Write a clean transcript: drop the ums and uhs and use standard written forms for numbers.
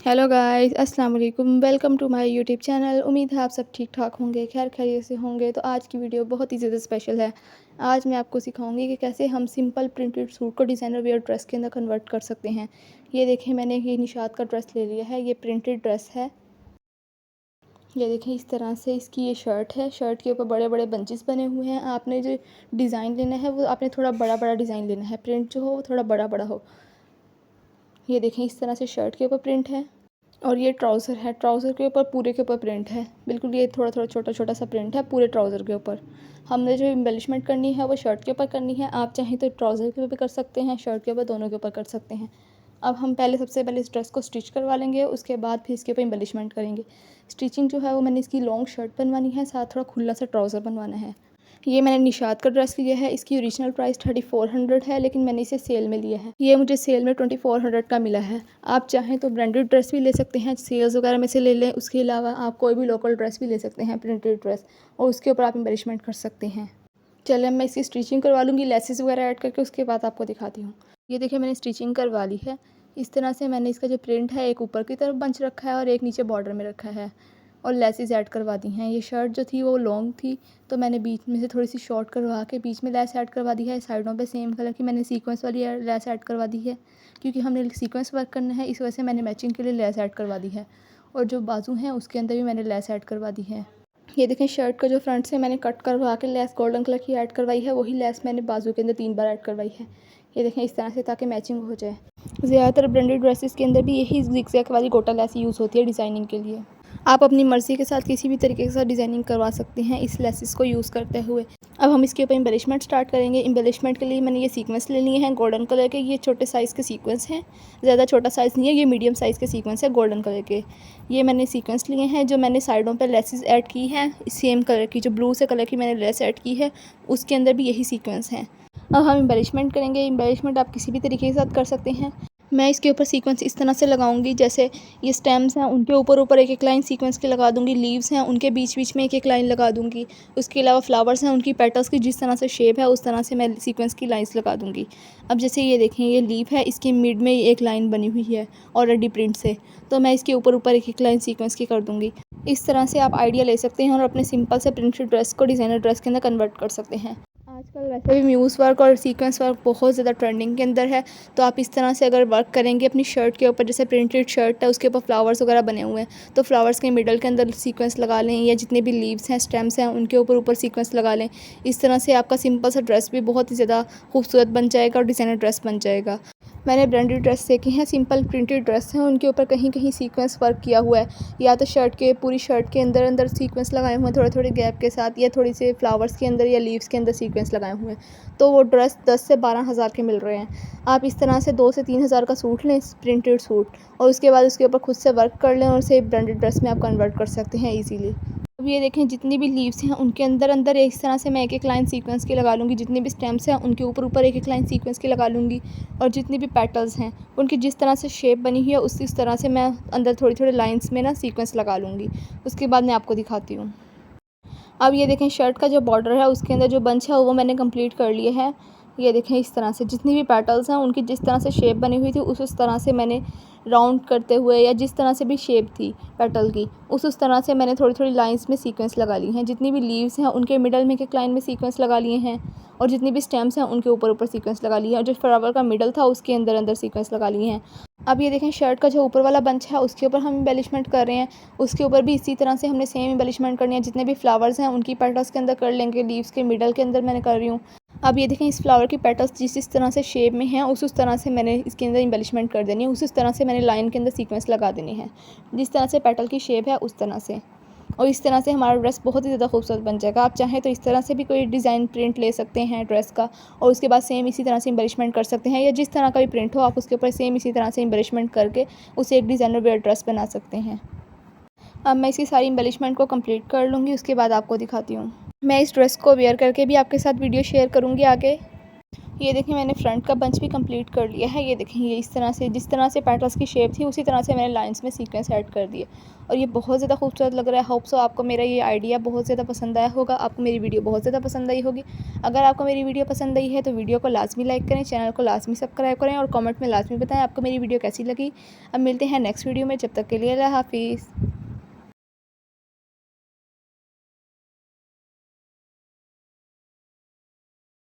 Hello guys, अस्सलाम वालेकुम। Welcome to my YouTube channel. उम्मीद है आप सब ठीक ठाक होंगे, खैर खैरियत से होंगे। तो आज की वीडियो बहुत ही ज़्यादा स्पेशल है। आज मैं आपको सिखाऊंगी कि कैसे हम सिंपल प्रिंटेड सूट को डिज़ाइनर वेयर ड्रेस के अंदर कन्वर्ट कर सकते हैं। ये देखें, मैंने ये निशात का ड्रेस ले लिया है। ये प्रिंटेड ड्रेस है। ये देखें, इस तरह से इसकी ये शर्ट है। शर्ट के ऊपर बड़े बड़े बंचेस बने हुए हैं। आपने जो डिज़ाइन लेना है वो आपने थोड़ा बड़ा बड़ा डिज़ाइन लेना है। प्रिंट जो हो वो थोड़ा बड़ा बड़ा हो। ये देखें, इस तरह से शर्ट के ऊपर प्रिंट है। और ये ट्राउज़र है। ट्राउज़र के ऊपर पूरे के ऊपर प्रिंट है। बिल्कुल ये थोड़ा थोड़ा छोटा छोटा सा प्रिंट है पूरे ट्राउज़र के ऊपर। हमने जो एम्बेलिशमेंट करनी है वो शर्ट के ऊपर करनी है। आप चाहें तो ट्राउज़र के ऊपर कर सकते हैं, शर्ट के ऊपर, दोनों के ऊपर कर सकते हैं। अब हम सबसे पहले इस ड्रेस को स्टिच करवा लेंगे। उसके बाद फिर इसके ऊपर एम्बेलिशमेंट करेंगे। स्टिचिंग जो है वो मैंने इसकी लॉन्ग शर्ट बनवानी है, साथ थोड़ा खुला सा ट्राउज़र बनवाना है। ये मैंने निशात का ड्रेस लिया है। इसकी ओरिजिनल प्राइस 3400 है, लेकिन मैंने इसे सेल में लिया है। ये मुझे सेल में 2400 का मिला है। आप चाहें तो ब्रांडेड ड्रेस भी ले सकते हैं, सेल्स वगैरह में से ले लें। उसके अलावा आप कोई भी लोकल ड्रेस भी ले सकते हैं, प्रिंटेड ड्रेस, और उसके ऊपर आप एम्बेलिशमेंट कर सकते हैं। चलिए, मैं इसकी स्टिचिंग करवा लूँगी लेसेस वगैरह ऐड करके, उसके बाद आपको दिखाती हूँ। ये देखिए, मैंने स्टिचिंग करवा ली है। इस तरह से मैंने इसका जो प्रिंट है एक ऊपर की तरफ बंच रखा है और एक नीचे बॉर्डर में रखा है, और लेसेस ऐड करवा दी हैं। ये शर्ट जो थी वो लॉन्ग थी, तो मैंने बीच में से थोड़ी सी शॉर्ट करवा के बीच में लेस ऐड करवा दी है। साइडों पे सेम कलर की मैंने सीक्वेंस वाली लेस ऐड करवा दी है, क्योंकि हमने सीक्वेंस वर्क करना है, इस वजह से मैंने मैचिंग के लिए लेस ऐड करवा दी है। और जो बाजू हैं उसके अंदर भी मैंने लेस ऐड करवा दी है। ये देखें, शर्ट का जो फ्रंट से मैंने कट करवा के लेस गोल्डन कलर की ऐड करवाई है, वही लेस मैंने बाजू के अंदर 3 बार ऐड करवाई है। ये देखें, इस तरह से, ताकि मैचिंग हो जाए। ज़्यादातर ब्रांडेड ड्रेसेस के अंदर भी यही ज़िगज़ैग वाली गोटा लेस यूज़ होती है डिज़ाइनिंग के लिए। आप अपनी मर्ज़ी के साथ किसी भी तरीके के साथ डिज़ाइनिंग करवा सकते हैं इस लेसेस को यूज़ करते हुए। अब हम इसके ऊपर एम्बेलिशमेंट स्टार्ट करेंगे। एम्बेलिशमेंट के लिए मैंने ये सीक्वेंस ले लिए हैं गोल्डन कलर के। ये छोटे साइज़ के सीक्वेंस हैं, ज़्यादा छोटा साइज़ नहीं है, ये मीडियम साइज़ के सीक्वेंस है गोल्डन कलर के। ये मैंने सीक्वेंस लिए हैं। जो मैंने साइडों पर लेसेस ऐड की हैं, सेम कलर की, जो ब्लू से कलर की मैंने लेस ऐड की है, उसके अंदर भी यही सीक्वेंस हैं। अब हम एम्बेलिशमेंट करेंगे। एम्बेलिशमेंट आप किसी भी तरीके के साथ कर सकते हैं। मैं इसके ऊपर सीक्वेंस इस तरह से लगाऊंगी, जैसे ये स्टेम्स हैं उनके ऊपर ऊपर एक एक लाइन सीक्वेंस की लगा दूंगी, लीव्स हैं उनके बीच बीच में एक एक लाइन लगा दूंगी। उसके अलावा फ्लावर्स हैं, उनकी पेटल्स की जिस तरह से शेप है उस तरह से मैं सीक्वेंस की लाइंस लगा दूंगी। अब जैसे ये देखें, ये लीव है, इसके मिड में एक लाइन बनी हुई है ऑलरेडी प्रिंट से, तो मैं इसके ऊपर ऊपर एक एक लाइन सीक्वेंस की कर दूँगी। इस तरह से आप आइडिया ले सकते हैं और अपने सिंपल से प्रिंटेड ड्रेस को डिज़ाइनर ड्रेस के अंदर कन्वर्ट कर सकते हैं। आजकल वैसे भी म्यूज़ वर्क और सीक्वेंस वर्क बहुत ज़्यादा ट्रेंडिंग के अंदर है। तो आप इस तरह से अगर वर्क करेंगे अपनी शर्ट के ऊपर, जैसे प्रिंटेड शर्ट है उसके ऊपर फ्लावर्स वगैरह बने हुए हैं, तो फ्लावर्स के मिडल के अंदर सीक्वेंस लगा लें, या जितने भी लीव्स हैं, स्टेम्स हैं, उनके ऊपर ऊपर सीक्वेंस लगा लें। इस तरह से आपका सिंपल सा ड्रेस भी बहुत ही ज़्यादा खूबसूरत बन जाएगा और डिज़ाइनर ड्रेस बन जाएगा। मैंने ब्रांडेड ड्रेस देखे हैं, सिंपल प्रिंटेड ड्रेस हैं, उनके ऊपर कहीं कहीं सीक्वेंस वर्क किया हुआ है, या तो शर्ट के पूरी शर्ट के अंदर अंदर सीक्वेंस लगाए हुए हैं थोड़े थोड़े गैप के साथ, या थोड़ी से फ्लावर्स के अंदर या लीव्स के अंदर सीक्वेंस लगाए हुए हैं, तो वो ड्रेस 10 से 12 हज़ार के मिल रहे हैं। आप इस तरह से 2 से 3 हज़ार का सूट लें, प्रिंटेड सूट, और उसके बाद उसके ऊपर खुद से वर्क कर लें और उसे ब्रांडेड ड्रेस में आप कन्वर्ट कर सकते हैं ईजीली। अब ये देखें, जितनी भी लीव्स हैं उनके अंदर अंदर इस तरह से मैं एक एक लाइन सीक्वेंस की लगा लूँगी। जितनी भी स्टेम्स हैं उनके ऊपर ऊपर एक एक लाइन सीक्वेंस की लगा लूँगी, और जितनी भी पेटल्स हैं उनकी जिस तरह से शेप बनी हुई है उस तरह से मैं अंदर थोड़ी थोड़ी लाइंस में ना सीक्वेंस लगा लूँगी। उसके बाद मैं आपको दिखाती हूँ। अब ये देखें, शर्ट का जो बॉर्डर है उसके अंदर जो बंच है वो मैंने कंप्लीट कर लिया है। ये देखें, इस तरह से जितनी भी पेटल्स हैं उनकी जिस तरह से शेप बनी हुई थी उस तरह से मैंने राउंड करते हुए, या जिस तरह से भी शेप थी पेटल की उस तरह से मैंने थोड़ी थोड़ी लाइंस में सीक्वेंस लगा ली हैं। जितनी भी लीव्स हैं उनके मिडल में एक लाइन में सीक्वेंस लगा लिए हैं, और जितनी भी स्टेम्स हैं उनके ऊपर ऊपर सीक्वेंस लगा लिए हैं, और जो फ्लावर का मिडल था उसके अंदर अंदर सीक्वेंस लगा लिए हैं। अब ये देखें, शर्ट का जो ऊपर वाला बंच है उसके ऊपर हम एम्बेलिशमेंट कर रहे हैं। उसके ऊपर भी इसी तरह से हमने सेम एम्बेलिशमेंट करनी है। जितने भी फ्लावर्स हैं उनकी पेटल्स के अंदर कर लेंगे, लीव्स के मिडल के अंदर मैंने कर रही हूँ। अब ये देखें, इस फ्लावर की पेटल्स जिस तरह से शेप में हैं उस तरह से मैंने इसके अंदर एम्बेलिशमेंट कर देनी है। उस तरह से मैंने लाइन के अंदर सीक्वेंस लगा देनी है, जिस तरह से पेटल की शेप है उस तरह से। और इस तरह से हमारा ड्रेस बहुत ही ज़्यादा खूबसूरत बन जाएगा। आप चाहें तो इस तरह से भी कोई डिज़ाइन प्रिंट ले सकते हैं ड्रेस का, और उसके बाद सेम इसी तरह से एम्बेलिशमेंट कर सकते हैं, या जिस तरह का भी प्रिंट हो आप उसके ऊपर सेम इसी तरह से एम्बेलिशमेंट करके उसे एक डिज़ाइनर वेयर ड्रेस बना सकते हैं। अब मैं इसकी सारी एम्बेलिशमेंट को कंप्लीट कर लूँगी, उसके बाद आपको दिखाती हूँ। मैं इस ड्रेस को वेयर करके भी आपके साथ वीडियो शेयर करूँगी आगे। ये देखिए मैंने फ्रंट का बंच भी कंप्लीट कर लिया है। ये देखें ये इस तरह से, जिस तरह से पेटल्स की शेप थी उसी तरह से मैंने लाइंस में सीक्वेंस ऐड कर दिए और ये बहुत ज़्यादा खूबसूरत लग रहा है। होप सो आपको मेरा ये आइडिया बहुत ज़्यादा पसंद आया होगा, आपको मेरी वीडियो बहुत ज़्यादा पसंद आई होगी। अगर आपको मेरी वीडियो पसंद आई है तो वीडियो को लाजमी लाइक करें, चैनल को लाजमी सब्सक्राइब करें और कमेंट में लाजमी बताएं आपको मेरी वीडियो कैसी लगी। अब मिलते हैं नेक्स्ट वीडियो में, जब तक के लिए अल्लाह हाफिज़।